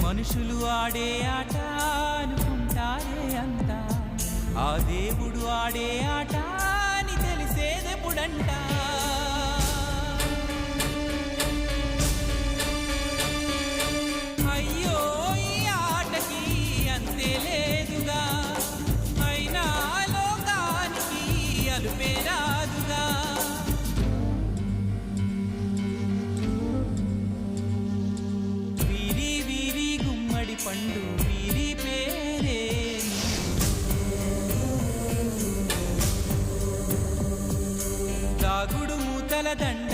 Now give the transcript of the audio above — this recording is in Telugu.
మనుషులు ఆడే ఆట అనుకుంటారే అంతా, ఆ దేవుడు ఆడే ఆట అని తెలిసేదెప్పుడంట. అయ్యో ఈ ఆటకి అంతే లేదుగా, అయినా లోకానికి అలుపే రాదుగా. వీరి వీరి గుమ్మడి పండు వీరి పేరే, దాగుడు మూతల దండ